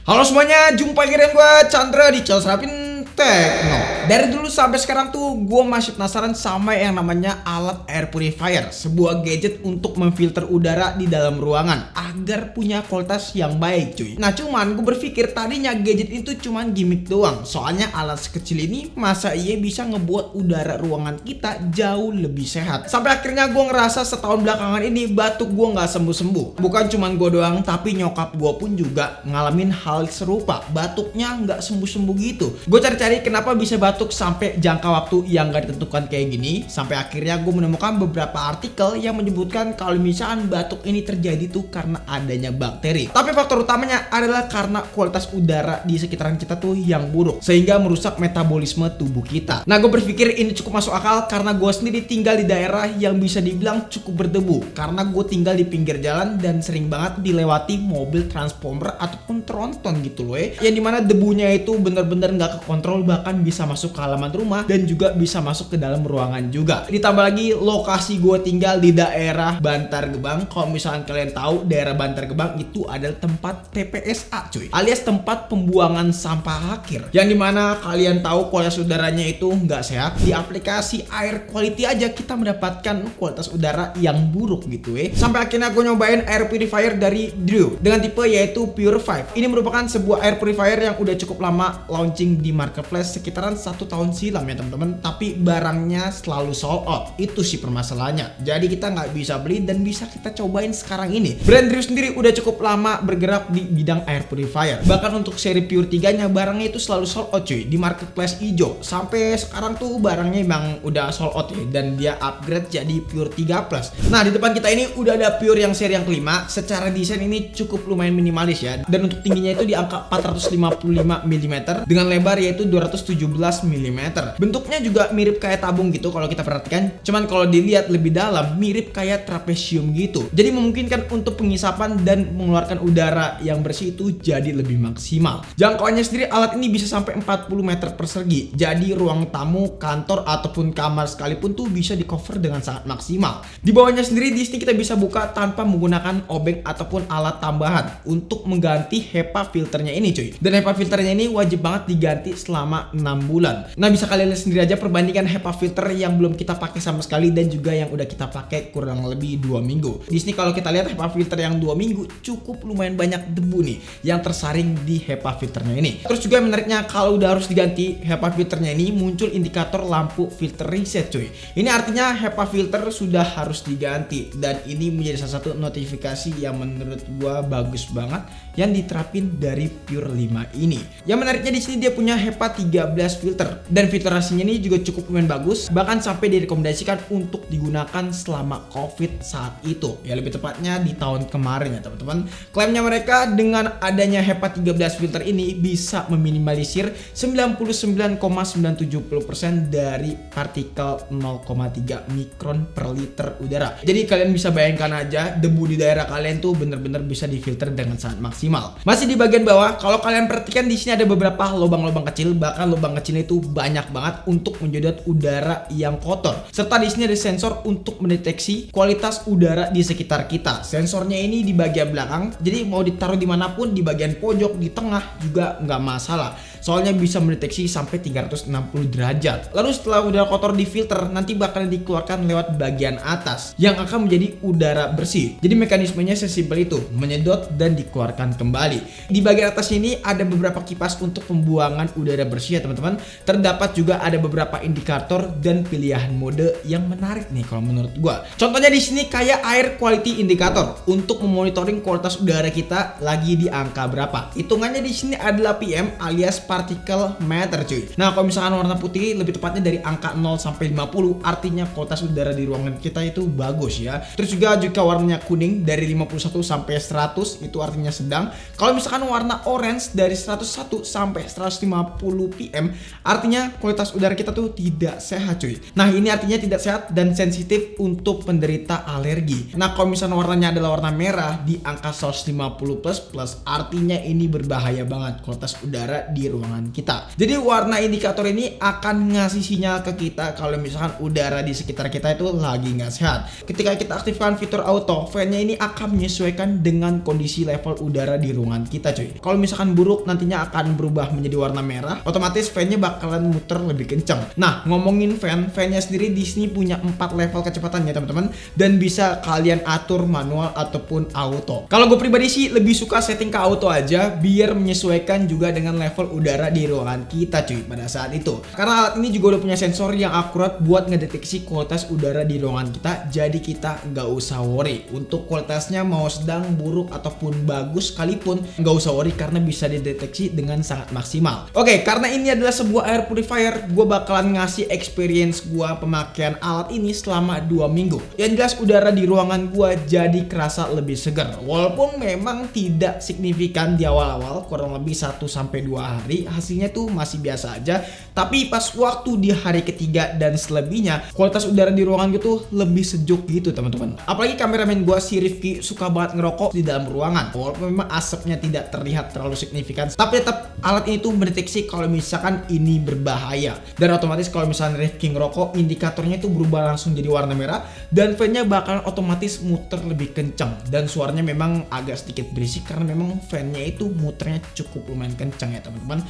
Halo semuanya, jumpa lagi dengan gue Chandra di channel Serapin Tekno. Dari dulu sampai sekarang tuh gue masih penasaran sama yang namanya alat air purifier, sebuah gadget untuk memfilter udara di dalam ruangan agar punya kualitas yang baik cuy. Nah cuman gue berpikir tadinya gadget itu cuman gimmick doang, soalnya alat sekecil ini masa iya bisa ngebuat udara ruangan kita jauh lebih sehat. Sampai akhirnya gue ngerasa setahun belakangan ini batuk gue nggak sembuh-sembuh. Bukan cuman gue doang, tapi nyokap gue pun juga ngalamin hal serupa, batuknya nggak sembuh-sembuh gitu. Gue cari-cari kenapa bisa batuk sampai jangka waktu yang gak ditentukan kayak gini. Sampai akhirnya gue menemukan beberapa artikel yang menyebutkan kalau misalkan batuk ini terjadi tuh karena adanya bakteri. Tapi faktor utamanya adalah karena kualitas udara di sekitaran kita tuh yang buruk, sehingga merusak metabolisme tubuh kita. Nah gue berpikir ini cukup masuk akal karena gue sendiri tinggal di daerah yang bisa dibilang cukup berdebu. Karena gue tinggal di pinggir jalan dan sering banget dilewati mobil transformer ataupun tronton gitu loh ya. Yang dimana debunya itu bener-bener gak kekontrol, bahkan bisa masuk ke halaman rumah dan juga bisa masuk ke dalam ruangan juga. Ditambah lagi lokasi gue tinggal di daerah Bantar Gebang. Kalau misalkan kalian tahu daerah Bantar Gebang itu adalah tempat TPSA cuy, alias tempat pembuangan sampah akhir. Yang dimana kalian tahu kualitas udaranya itu nggak sehat. Di aplikasi air quality aja kita mendapatkan kualitas udara yang buruk gitu ya. Sampai akhirnya gue nyobain air purifier dari Drew dengan tipe yaitu Pure 5. Ini merupakan sebuah air purifier yang udah cukup lama launching di marketplace sekitaran 1 tahun silam ya teman-teman, tapi barangnya selalu sold out. Itu sih permasalahannya, jadi kita nggak bisa beli dan bisa kita cobain sekarang ini. Brand Drew sendiri udah cukup lama bergerak di bidang air purifier, bahkan untuk seri Pure 3 nya barangnya itu selalu sold out cuy di marketplace hijau. Sampai sekarang tuh barangnya emang udah sold out ya, dan dia upgrade jadi Pure 3 Plus. Nah di depan kita ini udah ada Pure yang seri yang kelima. Secara desain ini cukup lumayan minimalis ya, dan untuk tingginya itu di angka 455 mm dengan lebar yaitu 217 mm. Bentuknya juga mirip kayak tabung gitu kalau kita perhatikan. Cuman kalau dilihat lebih dalam mirip kayak trapesium gitu. Jadi memungkinkan untuk pengisapan dan mengeluarkan udara yang bersih itu jadi lebih maksimal. Jangkauannya sendiri alat ini bisa sampai 40 meter persegi. Jadi ruang tamu, kantor ataupun kamar sekalipun tuh bisa di cover dengan sangat maksimal. Di bawahnya sendiri di sini kita bisa buka tanpa menggunakan obeng ataupun alat tambahan untuk mengganti HEPA filternya ini cuy. Dan HEPA filternya ini wajib banget diganti selama 6 bulan. Nah bisa kalian lihat sendiri aja perbandingan HEPA filter yang belum kita pakai sama sekali dan juga yang udah kita pakai kurang lebih 2 minggu. Di sini kalau kita lihat HEPA filter yang 2 minggu cukup lumayan banyak debu nih yang tersaring di HEPA filternya ini. Terus juga menariknya kalau udah harus diganti HEPA filternya ini muncul indikator lampu filter reset cuy. Ini artinya HEPA filter sudah harus diganti, dan ini menjadi salah satu notifikasi yang menurut gua bagus banget yang diterapin dari Pure 5 ini. Yang menariknya di sini dia punya HEPA 13 filter, dan filtrasinya ini juga cukup lumayan bagus, bahkan sampai direkomendasikan untuk digunakan selama COVID saat itu. Ya lebih tepatnya di tahun kemarin ya teman-teman. Klaimnya mereka dengan adanya HEPA 13 filter ini bisa meminimalisir 99,970% dari partikel 0,3 mikron per liter udara. Jadi kalian bisa bayangkan aja debu di daerah kalian tuh bener-bener bisa difilter dengan sangat maksimal. Masih di bagian bawah, kalau kalian perhatikan di sini ada beberapa lubang-lubang kecil, bahkan lubang kecilnya itu banyak banget untuk menyedot udara yang kotor. Serta di sini ada sensor untuk mendeteksi kualitas udara di sekitar kita. Sensornya ini di bagian belakang, jadi mau ditaruh dimanapun, di bagian pojok, di tengah juga nggak masalah. Soalnya bisa mendeteksi sampai 360 derajat. Lalu setelah udara kotor difilter, nanti bakal dikeluarkan lewat bagian atas yang akan menjadi udara bersih. Jadi mekanismenya sesimpel itu, menyedot dan dikeluarkan kembali. Di bagian atas ini ada beberapa kipas untuk pembuangan udara bersih ya teman-teman. Terdapat juga ada beberapa indikator dan pilihan mode yang menarik nih kalau menurut gua. Contohnya di sini kayak air quality indicator untuk memonitoring kualitas udara kita lagi di angka berapa. Hitungannya di sini adalah PM alias partikel meter cuy. Nah kalau misalkan warna putih lebih tepatnya dari angka 0 sampai 50 artinya kualitas udara di ruangan kita itu bagus ya. Terus juga warnanya kuning dari 51 sampai 100 itu artinya sedang. Kalau misalkan warna orange dari 101 sampai 150 PM Artinya kualitas udara kita tuh tidak sehat cuy. Nah ini artinya tidak sehat dan sensitif untuk penderita alergi. Nah kalau misalnya warnanya adalah warna merah di angka 150++, artinya ini berbahaya banget kualitas udara di ruangan kita. Jadi warna indikator ini akan ngasih sinyal ke kita kalau misalkan udara di sekitar kita itu lagi nggak sehat. Ketika kita aktifkan fitur auto, fan-nya ini akan menyesuaikan dengan kondisi level udara di ruangan kita cuy. Kalau misalkan buruk, nantinya akan berubah menjadi warna merah, otomatis fan-nya bakalan muter lebih kencang. Nah ngomongin fan-nya sendiri di sini punya 4 level kecepatan ya teman-teman, dan bisa kalian atur manual ataupun auto. Kalau gue pribadi sih lebih suka setting ke auto aja biar menyesuaikan juga dengan level udara di ruangan kita cuy pada saat itu. Karena alat ini juga udah punya sensor yang akurat buat ngedeteksi kualitas udara di ruangan kita, jadi kita nggak usah worry untuk kualitasnya mau sedang, buruk ataupun bagus sekalipun, nggak usah worry karena bisa dideteksi dengan sangat maksimal. Oke, karena ini adalah sebuah air purifier, gue bakalan ngasih experience gue pemakaian alat ini selama 2 minggu. Yang jelas udara di ruangan gue jadi kerasa lebih segar, walaupun memang tidak signifikan di awal-awal, kurang lebih 1-2 hari hasilnya tuh masih biasa aja. Tapi pas waktu di hari ketiga dan selebihnya, kualitas udara di ruangan gue tuh lebih sejuk gitu teman-teman. Apalagi kameramen gue si Rifki suka banget ngerokok di dalam ruangan, walaupun memang asapnya tidak terlihat terlalu signifikan, tapi tetap alat ini tuh mendeteksi kalau misalkan ini berbahaya. Dan otomatis kalau misalnya Rifki ngerokok, indikatornya itu berubah langsung jadi warna merah dan fan-nya bakalan otomatis muter lebih kencang. Dan suaranya memang agak sedikit berisik karena memang fan-nya itu muternya cukup lumayan kencang ya teman-teman.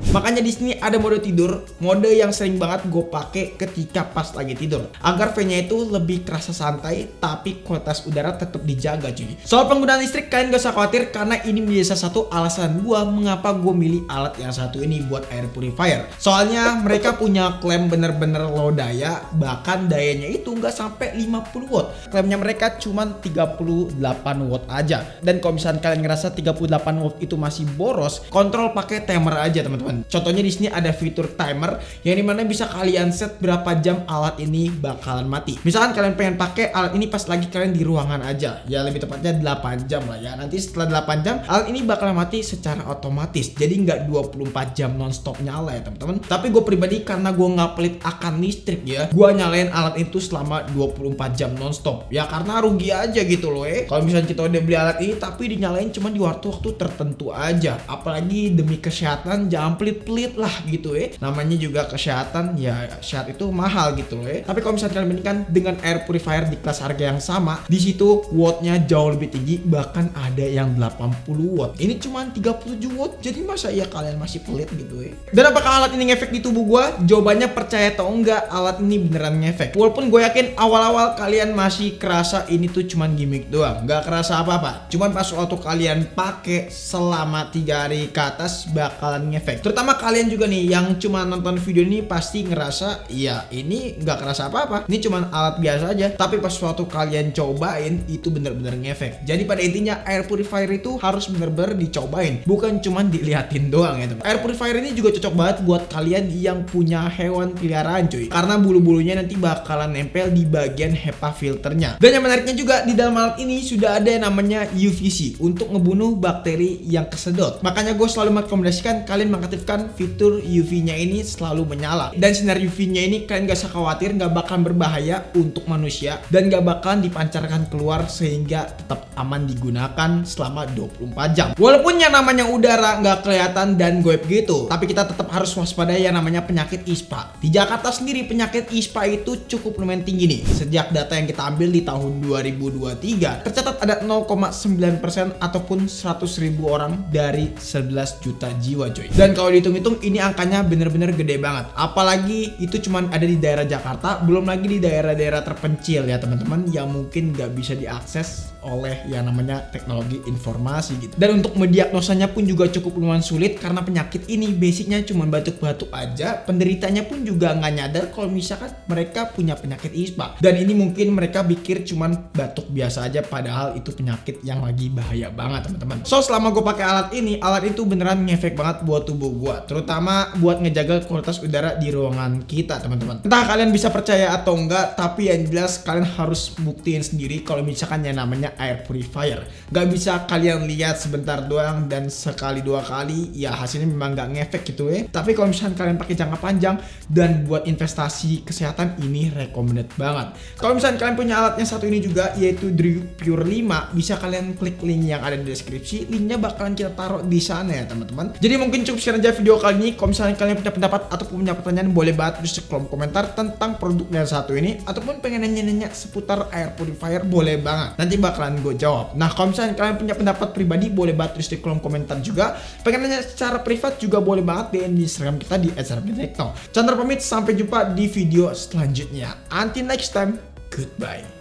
Makanya di sini ada mode tidur, mode yang sering banget gue pakai ketika pas lagi tidur, agar fan-nya itu lebih kerasa santai tapi kualitas udara tetap dijaga cuy. Soal penggunaan listrik kalian gak usah khawatir karena ini menjadi salah satu alasan gue mengapa gue milih alat yang satu ini buat air purifier. Soalnya mereka punya klaim bener-bener low daya, bahkan dayanya itu nggak sampai 50 watt. Klaimnya mereka cuma 38 watt aja. Dan kalau misalnya kalian ngerasa 38 watt itu masih boros, kontrol pakai timer aja teman-teman. Contohnya di sini ada fitur timer yang dimana bisa kalian set berapa jam alat ini bakalan mati. Misalkan kalian pengen pakai alat ini pas lagi kalian di ruangan aja, ya lebih tepatnya 8 jam lah ya. Nanti setelah 8 jam alat ini bakalan mati secara otomatis. Jadi nggak 24 jam nonstop nyala ya teman-teman. Tapi gue pribadi karena gue nggak pelit akan listrik ya, gue nyalain alat itu selama 24 jam nonstop. Ya karena rugi aja gitu loh Kalau misalnya kita udah beli alat ini tapi dinyalain cuma di waktu-waktu tertentu aja. Apalagi demi kesehatan jangan pelit-pelit lah gitu Namanya juga kesehatan, ya sehat itu mahal gitu loh Tapi kalau misalnya kalian bandingkan dengan air purifier di kelas harga yang sama, di situ wattnya jauh lebih tinggi, bahkan ada yang 80 watt. Ini cuma 37 watt. Jadi masa ya kalian masih pelit gitu Dan apakah alat ini ngefek di tubuh gua? Jawabannya percaya atau enggak, alat ini beneran ngefek. Walaupun gue yakin awal-awal kalian masih kerasa ini tuh cuman gimmick doang, nggak kerasa apa-apa. Cuman pas waktu kalian pakai selama 3 hari ke atas bakalan ngefek. Terutama kalian juga nih yang cuma nonton video ini pasti ngerasa ya ini nggak kerasa apa-apa, ini cuma alat biasa aja. Tapi pas waktu kalian cobain itu bener-bener ngefek. Jadi pada intinya air purifier itu harus bener-bener dicobain, bukan cuma diliatin doang ya teman. Air purifier ini juga cocok banget buat kalian yang punya hewan peliharaan cuy, karena bulu-bulunya nanti bakalan nempel di bagian HEPA filternya. Dan yang menariknya juga di dalam alat ini sudah ada yang namanya UVC untuk ngebunuh bakteri yang kesedot. Makanya gue selalu merekomendasikan kalian mengaktifkan fitur UV-nya ini selalu menyala. Dan sinar UV-nya ini kalian gak usah khawatir gak bakalan berbahaya untuk manusia dan gak bakalan dipancarkan keluar, sehingga tetap aman digunakan selama 24 jam. Walaupun yang namanya udara gak kelihatan dan goib gitu, tapi kita tetap harus waspada yang namanya penyakit ISPA. Di Jakarta sendiri penyakit ISPA itu cukup lumayan tinggi nih. Sejak data yang kita ambil di tahun 2023 tercatat ada 0,9% ataupun 100.000 orang dari 11 juta jiwa coy. Dan kalau dihitung-hitung ini angkanya bener-bener gede banget. Apalagi itu cuman ada di daerah Jakarta, belum lagi di daerah-daerah terpencil ya teman-teman, yang mungkin gak bisa diakses oleh yang namanya teknologi informasi gitu. Dan untuk mendiagnosanya pun juga cukup lumayan sulit karena penyakit ini basicnya cuma batuk-batuk aja. Penderitanya pun juga nggak nyadar kalau misalkan mereka punya penyakit ISPA. Dan ini mungkin mereka pikir cuman batuk biasa aja, padahal itu penyakit yang lagi bahaya banget teman-teman. So selama gue pakai alat ini, alat itu beneran ngefek banget buat tubuh gue, terutama buat ngejaga kualitas udara di ruangan kita teman-teman. Entah kalian bisa percaya atau enggak, tapi yang jelas kalian harus buktiin sendiri kalau misalkan yang namanya air purifier gak bisa kalian lihat sebentar doang dan sekali dua kali ya hasilnya memang gak ngefek gitu ya. Tapi kalau misalkan kalian pakai jangka panjang dan buat investasi kesehatan, ini recommended banget. Kalau misalkan kalian punya alat yang satu ini juga, yaitu Drew Pure 5, bisa kalian klik link yang ada di deskripsi. Linknya bakalan kita taruh di sana ya teman-teman. Jadi mungkin cukup sekian aja video kali ini. Kalau misalnya kalian punya pendapat ataupun punya pertanyaan, boleh banget tulis di kolom komentar tentang produk yang satu ini, ataupun pengen nanya-nanya seputar air purifier, boleh banget, nanti bakalan gue jawab. Nah kalau misalnya kalian punya pendapat pribadi, boleh banget tulis di kolom komentar juga. Pengen nanya secara privat juga boleh banget DM di Instagram kita di @serafintekno. Chandra pamit, sampai jumpa di video selanjutnya. Until next time, goodbye.